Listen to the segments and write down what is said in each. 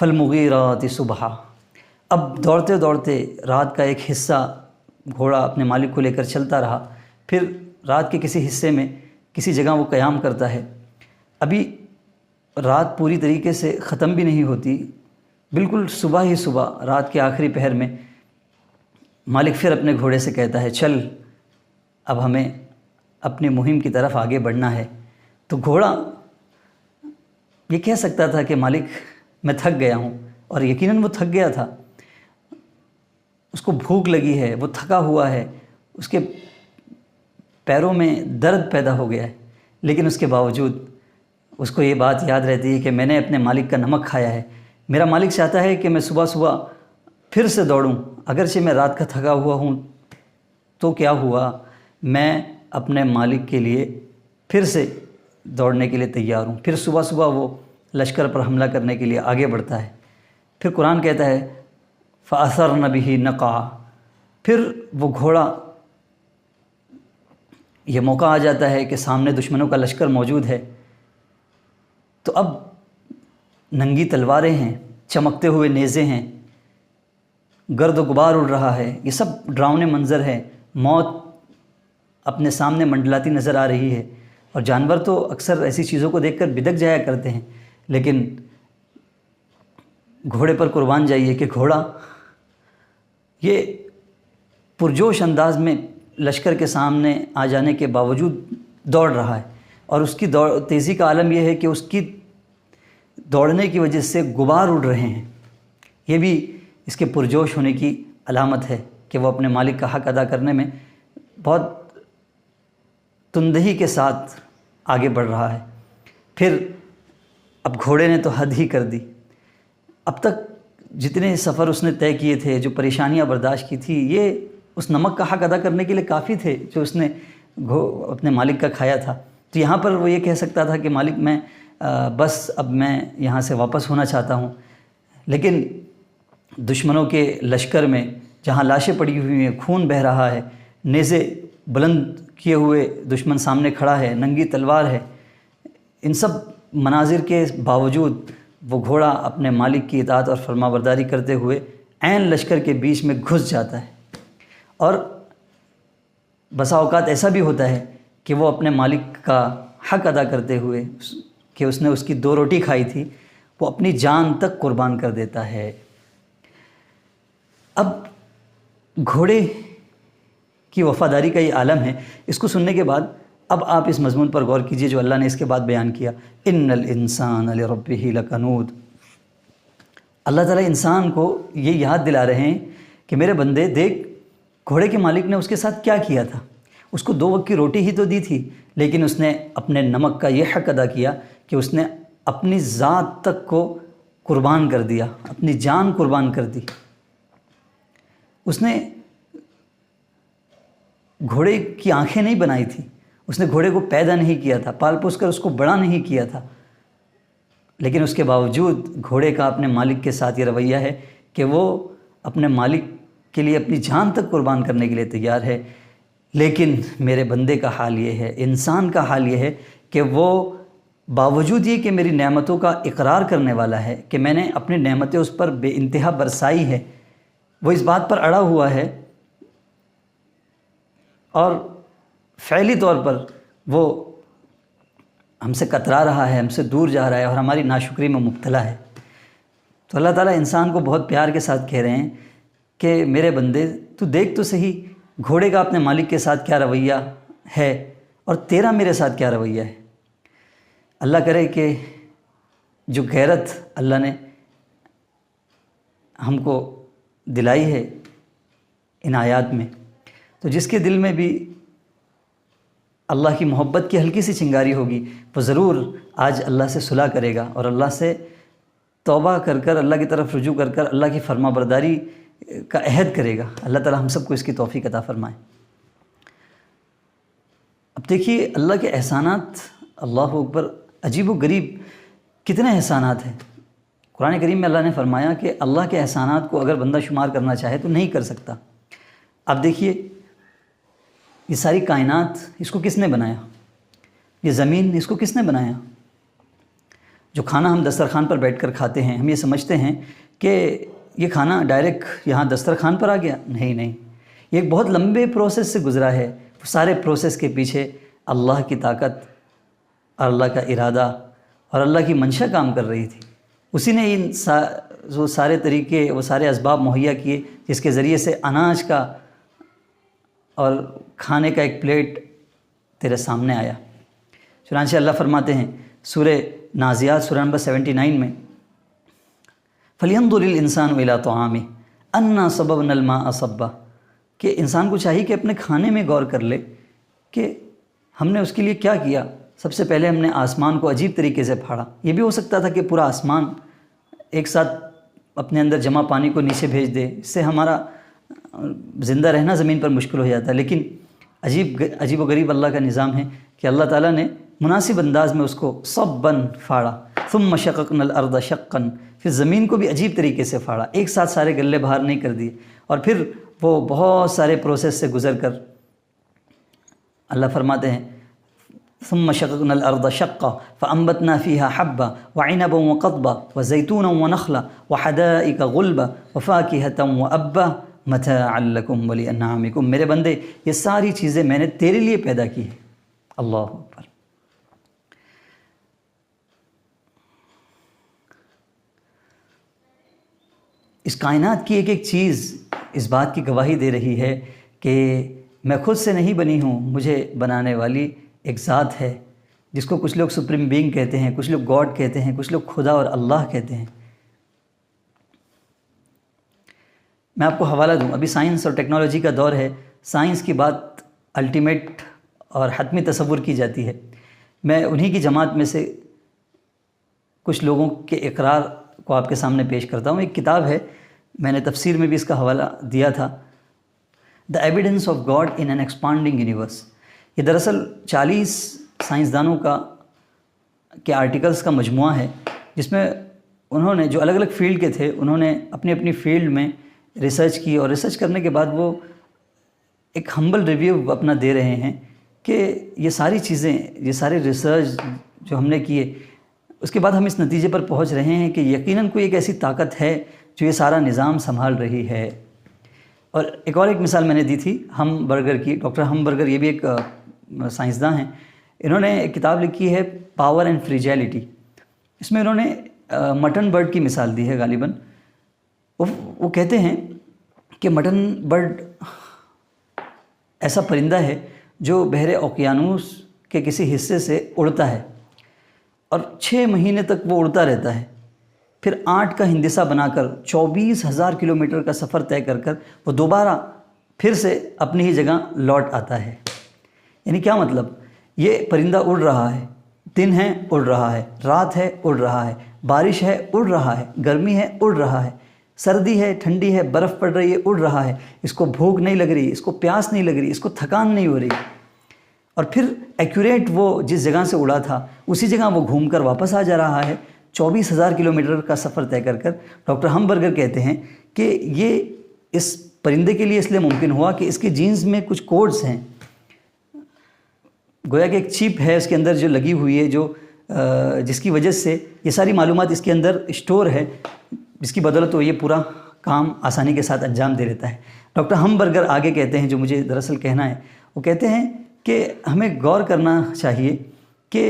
فالمغیرات صبحا۔ اب دوڑتے دوڑتے رات کا ایک حصہ گھوڑا اپنے مالک کو لے کر چلتا رہا، پھر رات کے کسی حصے میں کسی جگہ وہ قیام کرتا ہے۔ ابھی رات پوری طریقے سے ختم بھی نہیں ہوتی، بالکل صبح ہی صبح رات کے آخری پہر میں مالک پھر اپنے گھوڑے سے کہتا ہے چل اب ہمیں اپنی مہم کی طرف آگے بڑھنا ہے۔ تو گھوڑا یہ کہہ سکتا تھا کہ مالک میں تھک گیا ہوں، اور یقیناً وہ تھک گیا تھا، اس کو بھوک لگی ہے، وہ تھکا ہوا ہے، اس کے پیروں میں درد پیدا ہو گیا ہے، لیکن اس کے باوجود اس کو یہ بات یاد رہتی ہے کہ میں نے اپنے مالک کا نمک کھایا ہے، میرا مالک چاہتا ہے کہ میں صبح صبح پھر سے دوڑوں، اگرچہ میں رات کا تھکا ہوا ہوں تو کیا ہوا، میں اپنے مالک کے لیے پھر سے دوڑنے کے لیے تیار ہوں۔ پھر صبح صبح وہ لشکر پر حملہ کرنے کے لیے آگے بڑھتا ہے۔ پھر قرآن کہتا ہے فَأَثَرْنَ بِهِ نَقْعًا، پھر وہ گھوڑا یہ موقع آ جاتا ہے کہ سامنے دشمنوں کا لشکر موجود ہے، تو اب ننگی تلواریں ہیں، چمکتے ہوئے نیزے ہیں، گرد و غبار اڑ رہا ہے، یہ سب ڈراؤنے منظر ہے، موت اپنے سامنے منڈلاتی نظر آ رہی ہے، اور جانور تو اکثر ایسی چیزوں کو دیکھ کر بدک جایا کرتے ہیں، لیکن گھوڑے پر قربان جائیے کہ گھوڑا یہ پرجوش انداز میں لشکر کے سامنے آ جانے کے باوجود دوڑ رہا ہے، اور اس کی تیزی کا عالم یہ ہے کہ اس کی دوڑنے کی وجہ سے غبار اڑ رہے ہیں۔ یہ بھی اس کے پرجوش ہونے کی علامت ہے کہ وہ اپنے مالک کا حق ادا کرنے میں بہت تندہی کے ساتھ آگے بڑھ رہا ہے۔ پھر اب گھوڑے نے تو حد ہی کر دی، اب تک جتنے سفر اس نے طے کیے تھے، جو پریشانیاں برداشت کی تھی، یہ اس نمک کا حق ادا کرنے کے لیے کافی تھے جو اس نے اپنے مالک کا کھایا تھا۔ تو یہاں پر وہ یہ کہہ سکتا تھا کہ مالک میں بس اب میں یہاں سے واپس ہونا چاہتا ہوں، لیکن دشمنوں کے لشکر میں جہاں لاشیں پڑی ہوئی ہیں، خون بہہ رہا ہے، نیزے بلند کیے ہوئے دشمن سامنے کھڑا ہے، ننگی تلوار ہے، ان سب مناظر کے باوجود وہ گھوڑا اپنے مالک کی اطاعت اور فرمانبرداری کرتے ہوئے عین لشکر کے بیچ میں گھس جاتا ہے۔ اور بسا اوقات ایسا بھی ہوتا ہے کہ وہ اپنے مالک کا حق ادا کرتے ہوئے کہ اس نے اس کی 2 روٹی کھائی تھی، وہ اپنی جان تک قربان کر دیتا ہے۔ اب گھوڑے کی وفاداری کا یہ عالم ہے، اس کو سننے کے بعد اب آپ اس مضمون پر غور کیجئے جو اللہ نے اس کے بعد بیان کیا، ان الانسان لربہ لکنود۔ اللہ تعالیٰ انسان کو یہ یاد دلا رہے ہیں کہ میرے بندے دیکھ، گھوڑے کے مالک نے اس کے ساتھ کیا کیا تھا، اس کو 2 وقت کی روٹی ہی تو دی تھی، لیکن اس نے اپنے نمک کا یہ حق ادا کیا کہ اس نے اپنی ذات تک کو قربان کر دیا، اپنی جان قربان کر دی۔ اس نے گھوڑے کی آنکھیں نہیں بنائی تھی، اس نے گھوڑے کو پیدا نہیں کیا تھا، پال پوس کر اس کو بڑا نہیں کیا تھا، لیکن اس کے باوجود گھوڑے کا اپنے مالک کے ساتھ یہ رویہ ہے کہ وہ اپنے مالک کے لیے اپنی جان تک قربان کرنے کے لیے تیار ہے۔ لیکن میرے بندے کا حال یہ ہے، انسان کا حال یہ ہے کہ وہ باوجود یہ کہ میری نعمتوں کا اقرار کرنے والا ہے، کہ میں نے اپنی نعمتیں اس پر بے انتہا برسائی ہے، وہ اس بات پر اڑا ہوا ہے اور فعلی طور پر وہ ہم سے کترا رہا ہے، ہم سے دور جا رہا ہے اور ہماری ناشکری میں مبتلا ہے۔ تو اللہ تعالیٰ انسان کو بہت پیار کے ساتھ کہہ رہے ہیں کہ میرے بندے تو دیکھ تو صحیح گھوڑے کا اپنے مالک کے ساتھ کیا رویہ ہے اور تیرا میرے ساتھ کیا رویہ ہے۔ اللہ کرے کہ جو غیرت اللہ نے ہم کو دلائی ہے ان آیات میں، تو جس کے دل میں بھی اللہ کی محبت کی ہلکی سی چنگاری ہوگی، وہ ضرور آج اللہ سے صلح کرے گا اور اللہ سے توبہ کر کر، اللہ کی طرف رجوع کر کر اللہ کی فرما برداری کا عہد کرے گا۔ اللہ تعالی ہم سب کو اس کی توفیق عطا فرمائے۔ اب دیکھیے اللہ کے احسانات، اللہ اکبر، عجیب و غریب کتنے احسانات ہیں۔ قرآن کریم میں اللہ نے فرمایا کہ اللہ کے احسانات کو اگر بندہ شمار کرنا چاہے تو نہیں کر سکتا۔ اب دیکھیے یہ ساری کائنات، اس کو کس نے بنایا؟ یہ زمین، اس کو کس نے بنایا؟ جو کھانا ہم دسترخوان پر بیٹھ کر کھاتے ہیں، ہم یہ سمجھتے ہیں کہ یہ کھانا ڈائریکٹ یہاں دسترخوان پر آ گیا، نہیں، یہ ایک بہت لمبے پروسیس سے گزرا ہے۔ وہ سارے پروسیس کے پیچھے اللہ کی طاقت اور اللہ کا ارادہ اور اللہ کی منشا کام کر رہی تھی۔ اسی نے وہ سارے طریقے، وہ سارے اسباب مہیا کیے جس کے ذریعے سے اناج کا اور کھانے کا ایک پلیٹ تیرے سامنے آیا۔ چنانچہ اللہ فرماتے ہیں سورہ نازعات سورہ نمبر 79 میں، فَلْيَنظُرِ الْإِنسَانُ إِلَىٰ طَعَامِهِ أَنَّا صَبَبْنَا الْمَاءَ صَبًّا، کہ انسان کو چاہیے کہ اپنے کھانے میں غور کر لے کہ ہم نے اس کے لیے کیا کیا۔ سب سے پہلے ہم نے آسمان کو عجیب طریقے سے پھاڑا۔ یہ بھی ہو سکتا تھا کہ پورا آسمان ایک ساتھ اپنے اندر جمع پانی کو نیچے بھیج دے، اس سے ہمارا زندہ رہنا زمین پر مشکل ہو جاتا ہے، لیکن عجیب و غریب اللہ کا نظام ہے کہ اللہ تعالیٰ نے مناسب انداز میں اس کو صباً پھاڑا۔ ثم شققنا الارض شقا، پھر زمین کو بھی عجیب طریقے سے پھاڑا، ایک ساتھ سارے گلے باہر نہیں کر دیے، اور پھر وہ بہت سارے پروسیس سے گزر کر اللہ فرماتے ہیں ثم شققنا الارض شقا فانبتنا فيها حبا وعنبا وقضبا وزيتونا ونخلا وحدائق غلبا وفاكهة وابا متاعا لكم ولانعامكم۔ میرے بندے، یہ ساری چیزیں میں نے تیرے لیے پیدا کی ہیں۔ اللہ اکبر۔ اس کائنات کی ایک ایک چیز اس بات کی گواہی دے رہی ہے کہ میں خود سے نہیں بنی ہوں، مجھے بنانے والی ایک ذات ہے، جس کو کچھ لوگ سپریم بینگ کہتے ہیں، کچھ لوگ گاڈ کہتے ہیں، کچھ لوگ خدا اور اللہ کہتے ہیں۔ میں آپ کو حوالہ دوں، ابھی سائنس اور ٹیکنالوجی کا دور ہے، سائنس کی بات الٹیمیٹ اور حتمی تصور کی جاتی ہے۔ میں انہی کی جماعت میں سے کچھ لوگوں کے اقرار کو آپ کے سامنے پیش کرتا ہوں۔ ایک کتاب ہے، میں نے تفسیر میں بھی اس کا حوالہ دیا تھا، the evidence of God in an expanding universe. یہ دراصل 40 سائنسدانوں کے آرٹیکلز کا مجموعہ ہے، جس میں انہوں نے جو الگ الگ فیلڈ کے تھے، انہوں نے اپنی اپنی فیلڈ میں ریسرچ کی، اور ریسرچ کرنے کے بعد وہ ایک ہمبل ریویو اپنا دے رہے ہیں کہ یہ ساری چیزیں، یہ سارے ریسرچ جو ہم نے کیے، اس کے بعد ہم اس نتیجے پر پہنچ رہے ہیں کہ یقیناً کوئی ایک ایسی طاقت ہے جو یہ سارا نظام سنبھال رہی ہے۔ اور ایک مثال میں نے دی تھی ہم برگر کی۔ ڈاکٹر ہم برگر یہ بھی ایک سائنسداں ہیں، انہوں نے ایک کتاب لکھی ہے پاور اینڈ فریجیلٹی۔ اس میں انہوں نے مٹن برڈ کی مثال دی ہے غالباً۔ وہ کہتے ہیں کہ مٹن برڈ ایسا پرندہ ہے جو بحر اوقیانوس کے کسی حصے سے اڑتا ہے، اور 6 مہینے تک وہ اڑتا رہتا ہے، پھر 8 کا ہندسہ بنا کر 24,000 کلومیٹر کا سفر طے کر وہ دوبارہ پھر سے اپنی ہی جگہ لوٹ آتا ہے۔ یعنی کیا مطلب؟ یہ پرندہ اڑ رہا ہے، دن ہے اڑ رہا ہے، رات ہے اڑ رہا ہے، بارش ہے اڑ رہا ہے، گرمی ہے اڑ رہا ہے، سردی ہے ٹھنڈی ہے، برف پڑ رہی ہے اڑ رہا ہے، اس کو بھوک نہیں لگ رہی، اس کو پیاس نہیں لگ رہی، اس کو تھکان نہیں ہو رہی، اور پھر ایکوریٹ وہ جس جگہ سے اڑا تھا اسی جگہ وہ گھوم کر واپس آ جا رہا ہے 24,000 کلومیٹر کا سفر طے کر۔ ڈاکٹر ہم برگر کہتے ہیں کہ یہ اس پرندے کے لیے اس لیے ممکن ہوا کہ اس کے جینز میں کچھ کوڈز ہیں، گویا کہ ایک چپ ہے اس کے اندر جو لگی ہوئی ہے، جو جس کی وجہ سے یہ ساری معلومات اس کے اندر اسٹور ہے، جس کی بدولت وہ یہ پورا کام آسانی کے ساتھ انجام دے دیتا ہے۔ ڈاکٹر ہم برگر آگے کہتے ہیں، جو مجھے دراصل کہنا ہے، وہ کہتے ہیں کہ ہمیں غور کرنا چاہیے کہ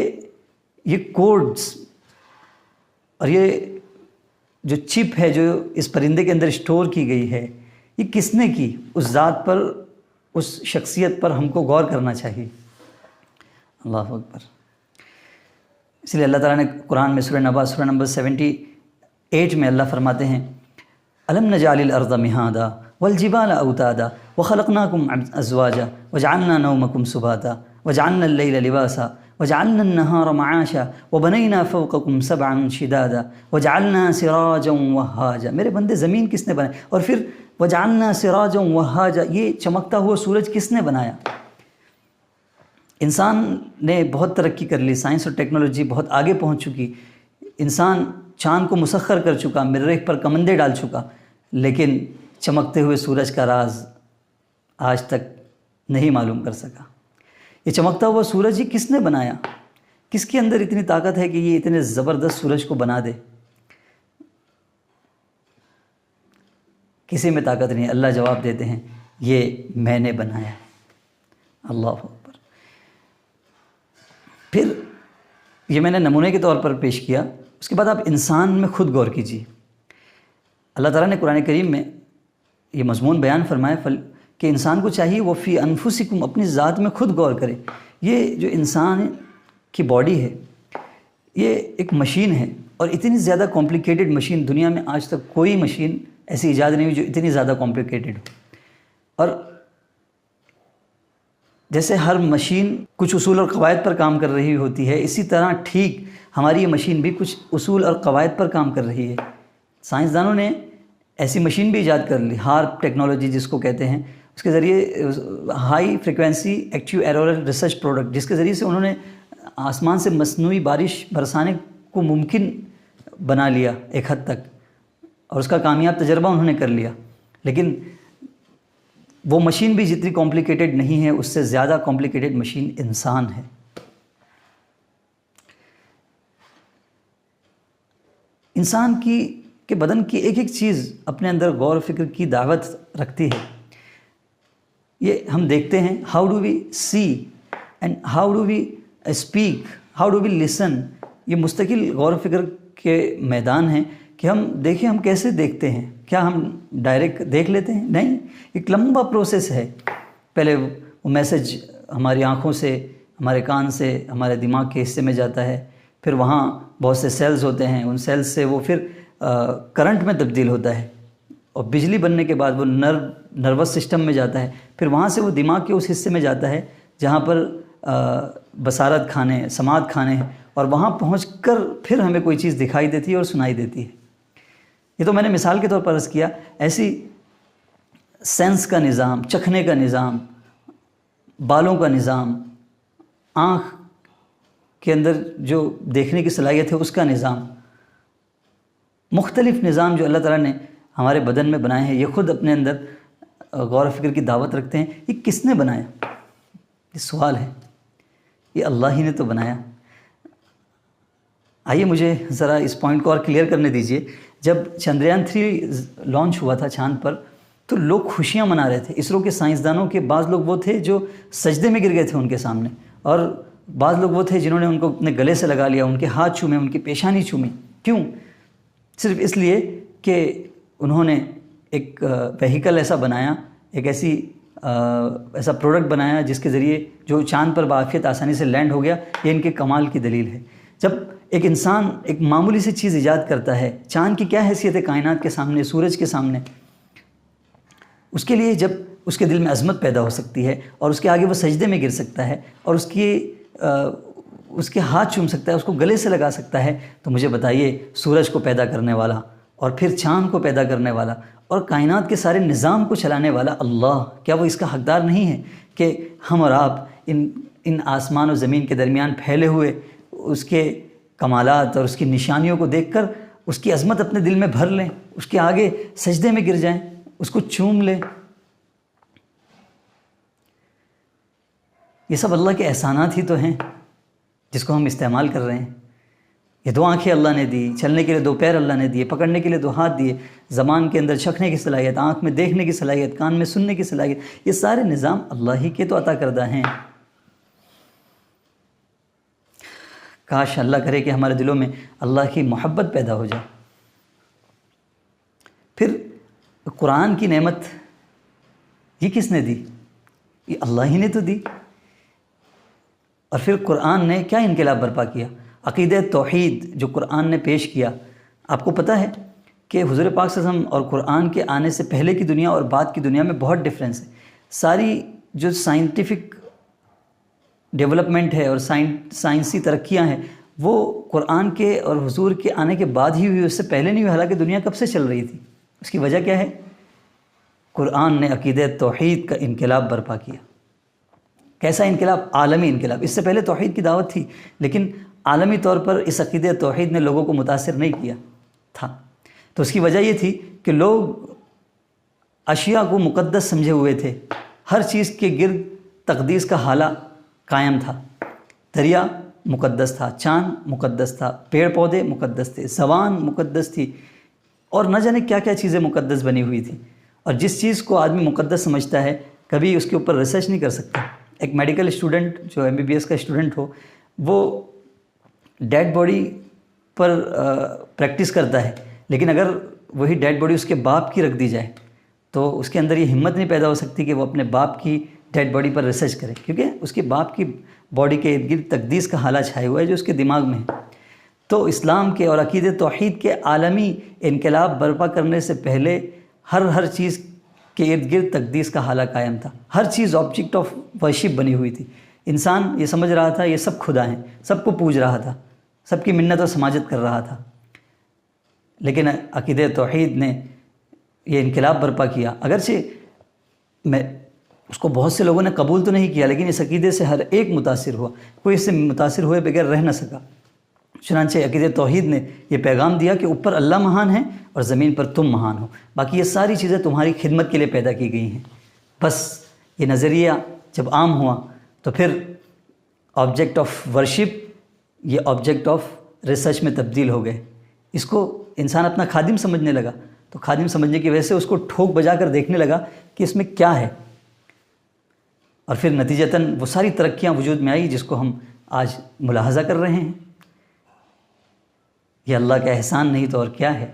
یہ کوڈز اور یہ جو چپ ہے جو اس پرندے کے اندر اسٹور کی گئی ہے، یہ کس نے کی؟ اس ذات پر، اس شخصیت پر ہم کو غور کرنا چاہیے۔ اللہ اکبر۔ اس لیے اللہ تعالیٰ نے قرآن میں سورہ نبا سورہ نمبر 78 میں اللہ فرماتے ہیں أَلَمْ نَجْعَلِ الْأَرْضَ مِهَادًا وَالْجِبَالَ أَوْتَادًا وَخَلَقْنَاكُمْ أَزْوَاجًا وَجَعَلْنَا نَوْمَكُمْ سُبَاتًا وَجَعَلْنَا اللَّيْلَ لِبَاسًا وَجَعَلْنَا النَّهَارَ مَعَاشًا وَبَنَيْنَا فَوْقَكُمْ سَبْعًا شِدَادًا وَجَعَلْنَا سِرَاجًا وَهَّاجًا۔ میرے بندے زمین کس نے بنائی؟ اور پھر وَجَعَلْنَا سِرَاجًا وَهَّاجًا، یہ چمکتا ہوا سورج کس نے بنایا؟ انسان نے بہت ترقی کر لی، سائنس اور ٹیکنالوجی بہت آگے پہنچ چکی، انسان چاند کو مسخر کر چکا، مریخ پر کمندے ڈال چکا، لیکن چمکتے ہوئے سورج کا راز آج تک نہیں معلوم کر سکا۔ یہ چمکتا ہوا سورج ہی کس نے بنایا؟ کس کے اندر اتنی طاقت ہے کہ یہ اتنے زبردست سورج کو بنا دے؟ کسی میں طاقت نہیں. اللہ جواب دیتے ہیں یہ میں نے بنایا ہے. اللہ اکبر. پھر یہ میں نے نمونے کے طور پر پیش کیا. اس کے بعد آپ انسان میں خود غور کیجیے. اللہ تعالیٰ نے قرآن کریم میں یہ مضمون بیان فرمایا کہ انسان کو چاہیے وہ فی انفسکم، اپنی ذات میں خود غور کرے. یہ جو انسان کی باڈی ہے یہ ایک مشین ہے، اور اتنی زیادہ کمپلیکیٹڈ مشین دنیا میں آج تک کوئی مشین ایسی ایجاد نہیں ہوئی جو اتنی زیادہ کمپلیکیٹڈ ہو. اور جیسے ہر مشین کچھ اصول اور قواعد پر کام کر رہی ہوتی ہے، اسی طرح ٹھیک ہماری یہ مشین بھی کچھ اصول اور قواعد پر کام کر رہی ہے. سائنسدانوں نے ایسی مشین بھی ایجاد کر لی، ہارپ ٹیکنالوجی جس کو کہتے ہیں. اس کے ذریعے high frequency active auroral research product, جس کے ذریعے سے انہوں نے آسمان سے مصنوعی بارش برسانے کو ممکن بنا لیا ایک حد تک، اور اس کا کامیاب تجربہ انہوں نے کر لیا. لیکن وہ مشین بھی جتنی کمپلیکیٹڈ نہیں ہے، اس سے زیادہ کمپلیکیٹڈ مشین انسان ہے. انسان کے بدن کی ایک ایک چیز اپنے اندر غور و فکر کی دعوت رکھتی ہے. یہ ہم دیکھتے ہیں، how do we see and how do we speak, how do we listen. یہ مستقل غور و فکر کے میدان ہیں کہ ہم دیکھیں ہم کیسے دیکھتے ہیں. کیا ہم ڈائریکٹ دیکھ لیتے ہیں؟ نہیں، ایک لمبا پروسیس ہے. پہلے وہ میسج ہماری آنکھوں سے، ہمارے کان سے، ہمارے دماغ کے حصے میں جاتا ہے. پھر وہاں بہت سے سیلز ہوتے ہیں، ان سیلز سے وہ پھر کرنٹ میں تبدیل ہوتا ہے، اور بجلی بننے کے بعد وہ نروس سسٹم میں جاتا ہے. پھر وہاں سے وہ دماغ کے اس حصے میں جاتا ہے جہاں پر بصارت کھانے، سماعت کھانے ہیں، اور وہاں پہنچ کر پھر ہمیں کوئی چیز دکھائی دیتی ہے اور سنائی دیتی ہے. یہ تو میں نے مثال کے طور پر عرض کیا. ایسی سینس کا نظام، چکھنے کا نظام، بالوں کا نظام، آنکھ کے اندر جو دیکھنے کی صلاحیت ہے اس کا نظام، مختلف نظام جو اللہ تعالیٰ نے ہمارے بدن میں بنائے ہیں، یہ خود اپنے اندر غور و فکر کی دعوت رکھتے ہیں. یہ کس نے بنایا؟ یہ سوال ہے. یہ اللہ ہی نے تو بنایا. آئیے مجھے ذرا اس پوائنٹ کو اور کلیئر کرنے دیجئے. جب چندریان 3 لانچ ہوا تھا چاند پر، تو لوگ خوشیاں منا رہے تھے. اسرو کے سائنسدانوں کے بعض لوگ وہ تھے جو سجدے میں گر گئے تھے ان کے سامنے، اور بعض لوگ وہ تھے جنہوں نے ان کو اپنے گلے سے لگا لیا، ان کے ہاتھ چومے، ان کی پیشانی چومی. کیوں؟ صرف اس لیے کہ انہوں نے ایک وہیکل ایسا بنایا، ایک ایسا پروڈکٹ بنایا جس کے ذریعے جو چاند پر بعافیت آسانی سے لینڈ ہو گیا. یہ ان کے کمال کی دلیل ہے. جب ایک انسان ایک معمولی سی چیز ایجاد کرتا ہے، چاند کی کیا حیثیت ہے کائنات کے سامنے، سورج کے سامنے، اس کے لیے جب اس کے دل میں عظمت پیدا ہو سکتی ہے اور اس کے آگے وہ سجدے میں گر سکتا ہے اور اس کے ہاتھ چوم سکتا ہے، اس کو گلے سے لگا سکتا ہے، تو مجھے بتائیے سورج کو پیدا کرنے والا اور پھر چاند کو پیدا کرنے والا اور کائنات کے سارے نظام کو چلانے والا اللہ، کیا وہ اس کا حقدار نہیں ہے کہ ہم اور آپ ان آسمان و زمین کے درمیان پھیلے ہوئے اس کے کمالات اور اس کی نشانیوں کو دیکھ کر اس کی عظمت اپنے دل میں بھر لیں، اس کے آگے سجدے میں گر جائیں، اس کو چوم لیں؟ یہ سب اللہ کے احسانات ہی تو ہیں جس کو ہم استعمال کر رہے ہیں. یہ 2 آنکھیں اللہ نے دی، چلنے کے لیے 2 پیر اللہ نے دیے، پکڑنے کے لیے 2 ہاتھ دیے، زبان کے اندر چکھنے کی صلاحیت، آنکھ میں دیکھنے کی صلاحیت، کان میں سننے کی صلاحیت. یہ سارے نظام اللہ ہی کے تو عطا کردہ ہیں. کاش اللہ کرے کہ ہمارے دلوں میں اللہ کی محبت پیدا ہو جائے. پھر قرآن کی نعمت یہ کس نے دی؟ یہ اللہ ہی نے تو دی. اور پھر قرآن نے کیا انقلاب برپا کیا؟ عقیدہ توحید جو قرآن نے پیش کیا. آپ کو پتہ ہے کہ حضور پاک صلی اللہ علیہ وسلم اور قرآن کے آنے سے پہلے کی دنیا اور بعد کی دنیا میں بہت ڈفرینس ہے. ساری جو سائنٹیفک ڈیولپمنٹ ہے اور سائنسی ترقیاں ہیں وہ قرآن کے اور حضور کے آنے کے بعد ہی ہوئی، اس سے پہلے نہیں ہوئی. حالانکہ دنیا کب سے چل رہی تھی. اس کی وجہ کیا ہے؟ قرآن نے عقیدہ توحید کا انقلاب برپا کیا. کیسا انقلاب؟ عالمی انقلاب. اس سے پہلے توحید کی دعوت تھی لیکن عالمی طور پر اس عقیدہ توحید نے لوگوں کو متاثر نہیں کیا تھا. تو اس کی وجہ یہ تھی کہ لوگ اشیاء کو مقدس سمجھے ہوئے تھے. ہر چیز کے گرد تقدیس کا حالہ قائم تھا. دریا مقدس تھا، چاند مقدس تھا، پیڑ پودے مقدس تھے، زبان مقدس تھی، اور نہ جانے کیا کیا چیزیں مقدس بنی ہوئی تھیں۔ اور جس چیز کو آدمی مقدس سمجھتا ہے کبھی اس کے اوپر ریسرچ نہیں کر سکتا۔ ایک میڈیکل اسٹوڈنٹ جو MBBS کا اسٹوڈنٹ ہو، وہ ڈیڈ باڈی پر پریکٹس کرتا ہے، لیکن اگر وہی ڈیڈ باڈی اس کے باپ کی رکھ دی جائے تو اس کے اندر یہ ہمت نہیں پیدا ہو سکتی کہ وہ اپنے باپ کی ڈیڈ باڈی پر ریسرچ کرے، کیونکہ اس کے باپ کی باڈی کے ارد گرد تقدیس کا حالہ چھائے ہوا ہے جو اس کے دماغ میں ہے۔ تو اسلام کے اور عقیدہ توحید کے عالمی انقلاب برپا کرنے سے پہلے ہر چیز کے ارد گرد تقدیس کا حالہ قائم تھا، ہر چیز آبجیکٹ آف ورشپ بنی ہوئی تھی۔ انسان یہ سمجھ رہا تھا یہ سب خدا ہیں، سب کو پوج رہا تھا، سب کی منت و سماجت کر رہا تھا، لیکن عقیدہ توحید نے یہ انقلاب برپا کیا۔ اگرچہ اس کو بہت سے لوگوں نے قبول تو نہیں کیا، لیکن اس عقیدے سے ہر ایک متاثر ہوا، کوئی اس سے متاثر ہوئے بغیر رہ نہ سکا۔ چنانچہ عقیدہ توحید نے یہ پیغام دیا کہ اوپر اللہ مہان ہے اور زمین پر تم مہان ہو، باقی یہ ساری چیزیں تمہاری خدمت کے لیے پیدا کی گئی ہیں۔ بس یہ نظریہ جب عام ہوا تو پھر آبجیکٹ آف ورشپ یہ آبجیکٹ آف ریسرچ میں تبدیل ہو گئے۔ اس کو انسان اپنا خادم سمجھنے لگا، تو خادم سمجھنے کی وجہ سے اس کو ٹھوک بجا کر دیکھنے لگا کہ اس میں کیا ہے، اور پھر نتیجتاً وہ ساری ترقیاں وجود میں آئی جس کو ہم آج ملاحظہ کر رہے ہیں۔ یہ اللہ کا احسان نہیں تو اور کیا ہے۔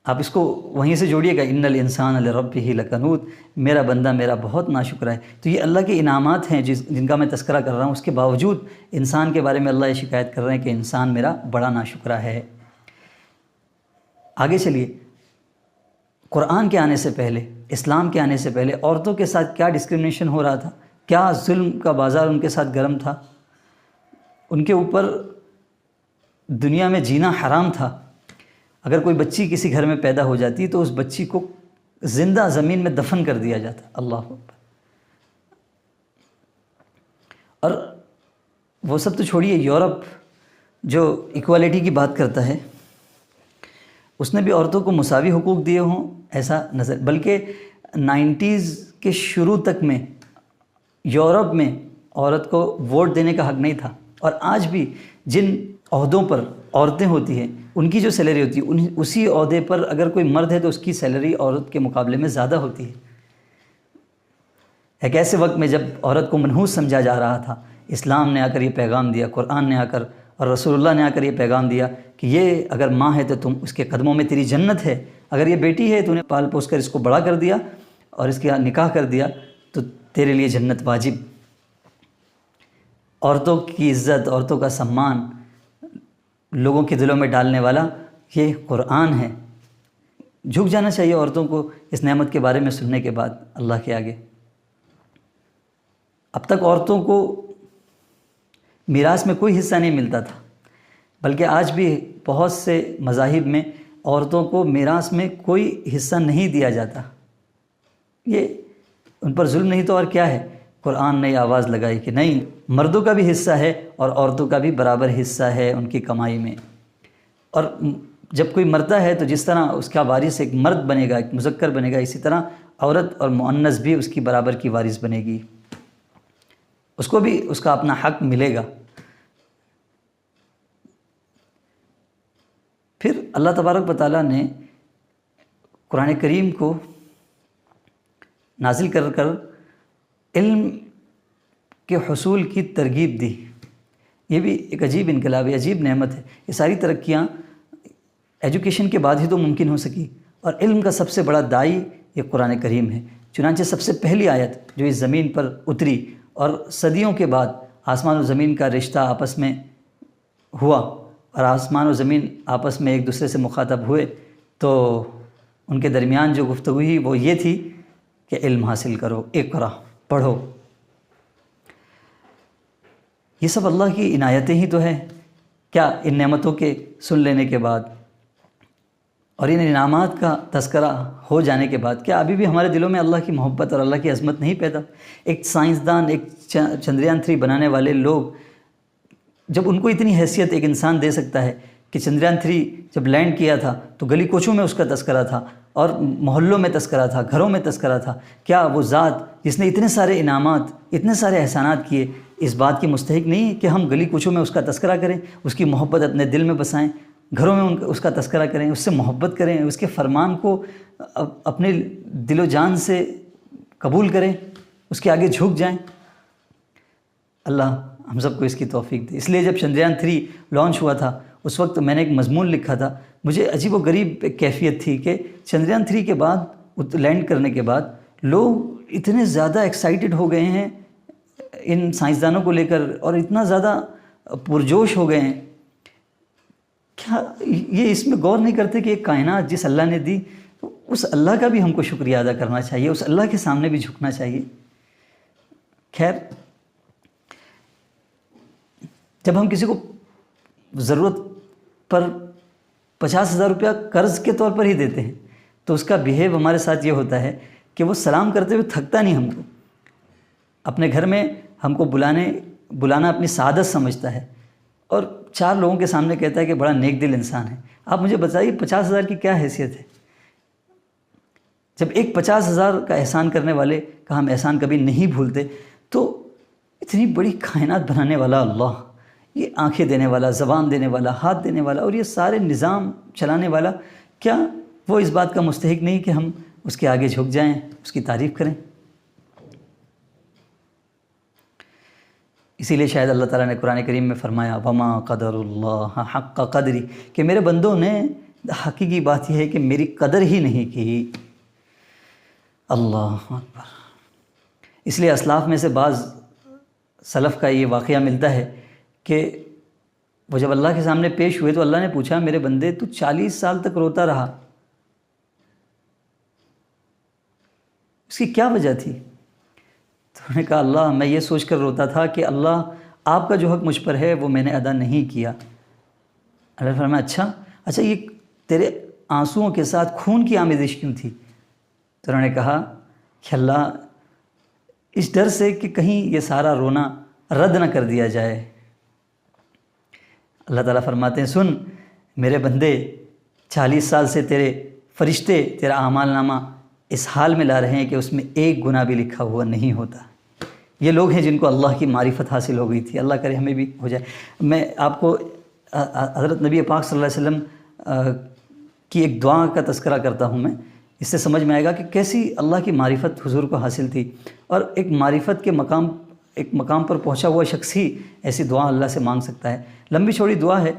آپ اس کو وہیں سے جوڑیے گا، ان الانسان لربہ لکنود، میرا بندہ میرا بہت ناشکرا ہے۔ تو یہ اللہ کے انعامات ہیں جن کا میں تذکرہ کر رہا ہوں، اس کے باوجود انسان کے بارے میں اللہ یہ شکایت کر رہے ہیں کہ انسان میرا بڑا ناشکرا ہے۔ آگے چلیے، قرآن کے آنے سے پہلے، اسلام کے آنے سے پہلے عورتوں کے ساتھ کیا ڈسکرمنیشن ہو رہا تھا، کیا ظلم کا بازار ان کے ساتھ گرم تھا، ان کے اوپر دنیا میں جینا حرام تھا۔ اگر کوئی بچی کسی گھر میں پیدا ہو جاتی تو اس بچی کو زندہ زمین میں دفن کر دیا جاتا۔ اللہ اکبر۔ اور وہ سب تو چھوڑیے، یورپ جو ایکوالٹی کی بات کرتا ہے اس نے بھی عورتوں کو مساوی حقوق دیے ہوں ایسا نظر، بلکہ 90s کے شروع تک میں یورپ میں عورت کو ووٹ دینے کا حق نہیں تھا، اور آج بھی جن عہدوں پر عورتیں ہوتی ہیں ان کی جو سیلری ہوتی ہے اسی عہدے پر اگر کوئی مرد ہے تو اس کی سیلری عورت کے مقابلے میں زیادہ ہوتی ہے۔ ایک ایسے وقت میں جب عورت کو منحوس سمجھا جا رہا تھا، اسلام نے آ کر یہ پیغام دیا، قرآن نے آ کر اور رسول اللہ نے آ کر یہ پیغام دیا کہ یہ اگر ماں ہے تو تم اس کے قدموں میں تیری جنت ہے، اگر یہ بیٹی ہے تو نے پال پوس کر اس کو بڑا کر دیا اور اس کا نکاح کر دیا تو تیرے لیے جنت واجب۔ عورتوں کی عزت، عورتوں کا سمان لوگوں کے دلوں میں ڈالنے والا یہ قرآن ہے۔ جھک جانا چاہیے عورتوں کو اس نعمت کے بارے میں سننے کے بعد اللہ کے آگے۔ اب تک عورتوں کو میراث میں کوئی حصہ نہیں ملتا تھا، بلکہ آج بھی بہت سے مذاہب میں عورتوں کو میراث میں کوئی حصہ نہیں دیا جاتا۔ یہ ان پر ظلم نہیں تو اور کیا ہے؟ قرآن نے آواز لگائی کہ نہیں، مردوں کا بھی حصہ ہے اور عورتوں کا بھی برابر حصہ ہے ان کی کمائی میں۔ اور جب کوئی مرتا ہے تو جس طرح اس کا وارث ایک مرد بنے گا، ایک مذکر بنے گا، اسی طرح عورت اور مؤنث بھی اس کی برابر کی وارث بنے گی، اس کو بھی اس کا اپنا حق ملے گا۔ پھر اللہ تبارک و تعالیٰ نے قرآن کریم کو نازل کر کر علم کے حصول کی ترغیب دی۔ یہ بھی ایک عجیب انقلاب ہے، عجیب نعمت ہے۔ یہ ساری ترقیاں ایجوکیشن کے بعد ہی تو ممکن ہو سکی، اور علم کا سب سے بڑا داعی یہ قرآن کریم ہے۔ چنانچہ سب سے پہلی آیت جو اس زمین پر اتری اور صدیوں کے بعد آسمان و زمین کا رشتہ آپس میں ہوا اور آسمان و زمین آپس میں ایک دوسرے سے مخاطب ہوئے، تو ان کے درمیان جو گفتگو ہوئی وہ یہ تھی کہ علم حاصل کرو، اقرا، پڑھو۔ یہ سب اللہ کی عنایتیں ہی تو ہیں۔ کیا ان نعمتوں کے سن لینے کے بعد اور ان انعامات کا تذکرہ ہو جانے کے بعد کیا ابھی بھی ہمارے دلوں میں اللہ کی محبت اور اللہ کی عظمت نہیں پیدا؟ ایک سائنسدان، ایک چندریان 3 بنانے والے لوگ، جب ان کو اتنی حیثیت ایک انسان دے سکتا ہے کہ چندریان 3 جب لینڈ کیا تھا تو گلی کوچوں میں اس کا تذکرہ تھا اور محلوں میں تذکرہ تھا، گھروں میں تذکرہ تھا. کیا وہ ذات جس نے اتنے سارے انعامات، اتنے سارے احسانات کیے، اس بات کی مستحق نہیں ہے کہ ہم گلی کوچوں میں اس کا تذکرہ کریں، اس کی محبت اپنے دل میں بسائیں، گھروں میں اس کا تذکرہ کریں، اس سے محبت کریں، اس کے فرمان کو اپنے دل و جان سے قبول کریں، اس کے آگے جھک جائیں؟ اللہ ہم سب کو اس کی توفیق دے. اس لیے جب چندریان 3 لانچ ہوا تھا اس وقت میں نے ایک مضمون لکھا تھا. مجھے عجیب و غریب کیفیت تھی کہ چندریان 3 کے بعد، لینڈ کرنے کے بعد، لوگ اتنے زیادہ ایکسائٹڈ ہو گئے ہیں ان سائنسدانوں کو لے کر، اور اتنا زیادہ پرجوش ہو گئے ہیں. کیا یہ اس میں غور نہیں کرتے کہ ایک کائنات جس اللہ نے دی، اس اللہ کا بھی ہم کو شکریہ ادا کرنا چاہیے، اس اللہ کے سامنے بھی جھکنا چاہیے. خیر، جب ہم کسی کو ضرورت پر 50,000 روپیہ قرض کے طور پر ہی دیتے ہیں تو اس کا بیہیو ہمارے ساتھ یہ ہوتا ہے کہ وہ سلام کرتے ہوئے تھکتا نہیں ہم کو. اپنے گھر میں ہم کو بلانا اپنی سعادت سمجھتا ہے، اور 4 لوگوں کے سامنے کہتا ہے کہ بڑا نیک دل انسان ہے. آپ مجھے بتائیے 50,000 کی کیا حیثیت ہے؟ جب ایک 50,000 کا احسان کرنے والے کا ہم احسان کبھی نہیں بھولتے، تو اتنی بڑی کائنات بنانے والا اللہ، یہ آنکھیں دینے والا، زبان دینے والا، ہاتھ دینے والا، اور یہ سارے نظام چلانے والا، کیا وہ اس بات کا مستحق نہیں کہ ہم اس کے آگے جھک جائیں، اس کی تعریف کریں؟ اسی لیے شاید اللہ تعالیٰ نے قرآن کریم میں فرمایا وما قدر اللہ حق قدری، کہ میرے بندوں نے، حقیقی بات یہ ہے کہ میری قدر ہی نہیں کی. اللہ اکبر. اس لیے اسلاف میں سے بعض سلف کا یہ واقعہ ملتا ہے کہ وہ جب اللہ کے سامنے پیش ہوئے تو اللہ نے پوچھا میرے بندے تو 40 سال تک روتا رہا، اس کی کیا وجہ تھی؟ تو انہوں نے کہا اللہ میں یہ سوچ کر روتا تھا کہ اللہ آپ کا جو حق مجھ پر ہے وہ میں نے ادا نہیں کیا. اللہ نے فرمایا اچھا یہ تیرے آنسوؤں کے ساتھ خون کی آمیزش کیوں تھی؟ تو انہوں نے کہا کہ اللہ اس ڈر سے کہ کہیں یہ سارا رونا رد نہ کر دیا جائے. اللہ تعالیٰ فرماتے ہیں سن میرے بندے، 40 سال سے تیرے فرشتے تیرا اعمال نامہ اس حال میں لا رہے ہیں کہ اس میں ایک گناہ بھی لکھا ہوا نہیں ہوتا. یہ لوگ ہیں جن کو اللہ کی معرفت حاصل ہو گئی تھی. اللہ کرے ہمیں بھی ہو جائے. میں آپ کو حضرت نبی پاک صلی اللہ علیہ وسلم کی ایک دعا کا تذکرہ کرتا ہوں میں، اس سے سمجھ میں آئے گا کہ کیسی اللہ کی معرفت حضور کو حاصل تھی. اور ایک معرفت کے مقام پر پہنچا ہوا شخص ہی ایسی دعا اللہ سے مانگ سکتا ہے. لمبی چوڑی دعا ہے.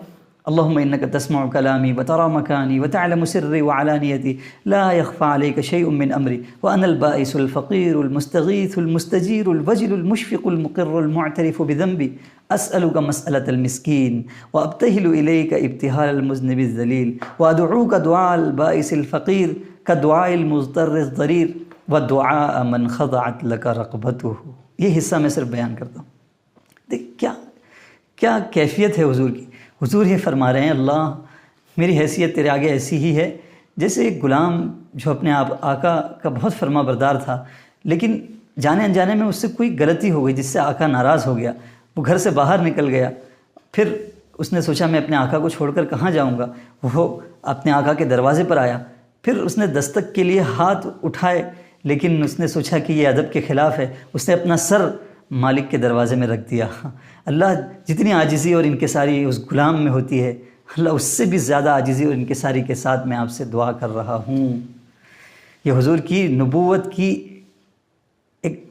اللہم انک تسمع کلامی وترى مکانی وتعلم سری وعلانیتی لا یخفى علیک شیء من امری وانا البائس الفقیر المستغیث المستجیر الوجل المشفق المقر المعترف بذنبی اسألک مسألة المسکین وابتہل الیک ابتہال المذنب الذلیل وادعوک دعاء البائس الفقیر کدعاء المضطر الضریر ودعاء من خضعت لک رقبتہ. یہ حصہ میں صرف بیان کرتا ہوں. دیکھ کیا کیفیت ہے حضور کی. حضور یہ فرما رہے ہیں اللہ میری حیثیت تیرے آگے ایسی ہی ہے جیسے ایک غلام جو اپنے آپ آقا کا بہت فرما بردار تھا، لیکن جانے انجانے میں اس سے کوئی غلطی ہو گئی جس سے آقا ناراض ہو گیا. وہ گھر سے باہر نکل گیا. پھر اس نے سوچا میں اپنے آقا کو چھوڑ کر کہاں جاؤں گا. وہ اپنے آقا کے دروازے پر آیا. پھر اس نے دستک کے لیے ہاتھ اٹھائے، لیکن اس نے سوچا کہ یہ ادب کے خلاف ہے. اس نے اپنا سر مالک کے دروازے میں رکھ دیا. اللہ جتنی عاجزی اور انکساری اس غلام میں ہوتی ہے، اللہ اس سے بھی زیادہ عاجزی اور انکساری کے ساتھ میں آپ سے دعا کر رہا ہوں. یہ حضور کی نبوت کی ایک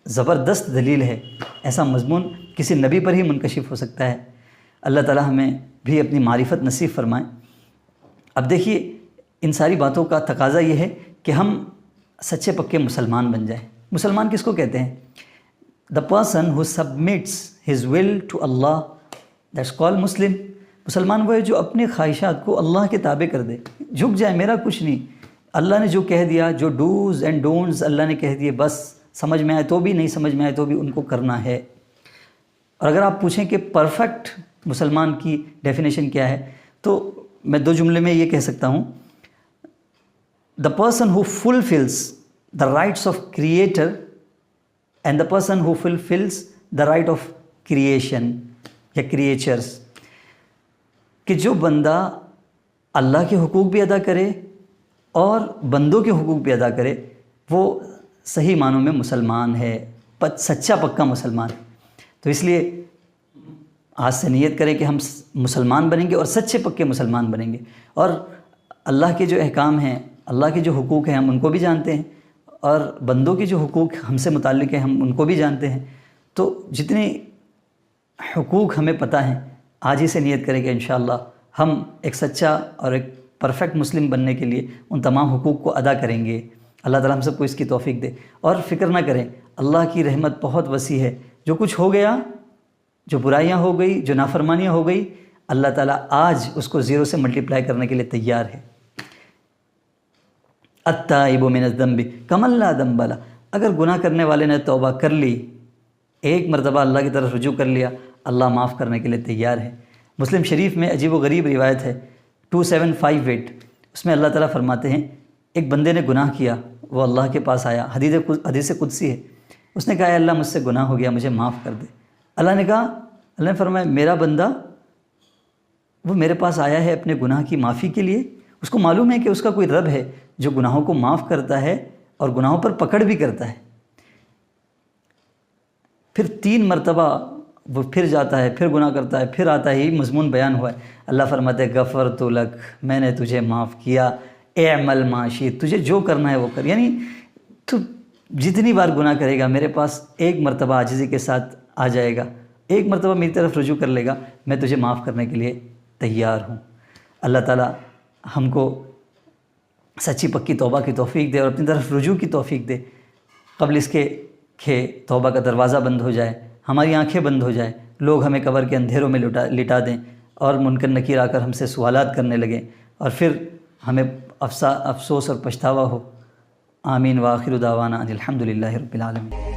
زبردست دلیل ہے. ایسا مضمون کسی نبی پر ہی منکشف ہو سکتا ہے. اللہ تعالی ہمیں بھی اپنی معرفت نصیب فرمائے. اب دیکھیے ان ساری باتوں کا تقاضا یہ ہے کہ ہم سچے پکے مسلمان بن جائیں. مسلمان کس کو کہتے ہیں؟ The person who submits his will to Allah, that's called Muslim. مسلمان وہ ہے جو اپنے خواہشات کو اللہ کے تابع کر دے، جھک جائے، میرا کچھ نہیں، اللہ نے جو کہہ دیا، جو ڈوز اینڈ ڈونٹس اللہ نے کہہ دیے، بس سمجھ میں آئے تو بھی، نہیں سمجھ میں آئے تو بھی ان کو کرنا ہے. اور اگر آپ پوچھیں کہ پرفیکٹ مسلمان کی ڈیفینیشن کیا ہے، تو میں 2 جملے میں یہ کہہ سکتا ہوں: the person who fulfills the rights of creator and the person who fulfills the right of creation یا creatures. کہ جو بندہ اللہ کے حقوق بھی ادا کرے اور بندوں کے حقوق بھی ادا کرے وہ صحیح معنوں میں مسلمان ہے، سچا پکا مسلمان ہے۔ تو اس لیے آج سے نیت کریں کہ ہم مسلمان بنیں گے اور سچے پکے مسلمان بنیں گے، اور اللہ کے جو احکام ہیں، اللہ کے جو حقوق ہیں ہم ان کو بھی جانتے ہیں، اور بندوں کے جو حقوق ہم سے متعلق ہیں ہم ان کو بھی جانتے ہیں۔ تو جتنے حقوق ہمیں پتہ ہیں آج ہی سے نیت کریں کہ انشاءاللہ ہم ایک سچا اور ایک پرفیکٹ مسلم بننے کے لیے ان تمام حقوق کو ادا کریں گے۔ اللہ تعالیٰ ہم سب کو اس کی توفیق دے، اور فکر نہ کریں، اللہ کی رحمت بہت وسیع ہے۔ جو کچھ ہو گیا، جو برائیاں ہو گئی، جو نافرمانیاں ہو گئی، اللہ تعالیٰ آج اس کو زیرو سے ملٹیپلائی کرنے کے لیے تیار ہے۔ التائب من الذنب کمن لا ذنب لہ، اگر گناہ کرنے والے نے توبہ کر لی، ایک مرتبہ اللہ کی طرف رجوع کر لیا، اللہ معاف کرنے کے لیے تیار ہے۔ مسلم شریف میں عجیب و غریب روایت ہے 2758، اس میں اللہ تعالیٰ فرماتے ہیں ایک بندے نے گناہ کیا، وہ اللہ کے پاس آیا، حدیث قدسی ہے، اس نے کہا اے اللہ مجھ سے گناہ ہو گیا، مجھے معاف کر دے۔ اللہ نے کہا، اللہ نے فرمایا میرا بندہ وہ میرے پاس آیا ہے اپنے گناہ کی معافی کے لیے، اس کو معلوم ہے کہ اس کا کوئی رب ہے جو گناہوں کو معاف کرتا ہے اور گناہوں پر پکڑ بھی کرتا ہے۔ پھر 3 مرتبہ وہ پھر جاتا ہے، پھر گناہ کرتا ہے، پھر آتا ہے، یہی مضمون بیان ہوا ہے۔ اللہ فرماتے ہیں غفرت لک، میں نے تجھے معاف کیا، اعمل ما شئت، تجھے جو کرنا ہے وہ کر۔ یعنی تو جتنی بار گناہ کرے گا میرے پاس ایک مرتبہ عاجزی کے ساتھ آ جائے گا، ایک مرتبہ میری طرف رجوع کر لے گا، میں تجھے معاف کرنے کے لیے تیار ہوں۔ اللہ تعالیٰ ہم کو سچی پکی توبہ کی توفیق دے اور اپنی طرف رجوع کی توفیق دے، قبل اس کے کہ توبہ کا دروازہ بند ہو جائے، ہماری آنکھیں بند ہو جائیں، لوگ ہمیں قبر کے اندھیروں میں لٹا دیں اور منکر نکیر آ کر ہم سے سوالات کرنے لگیں، اور پھر ہمیں افسوس اور پچھتاوا ہو۔ آمین وآخر دعوانا ان الحمد للہ رب العالمین۔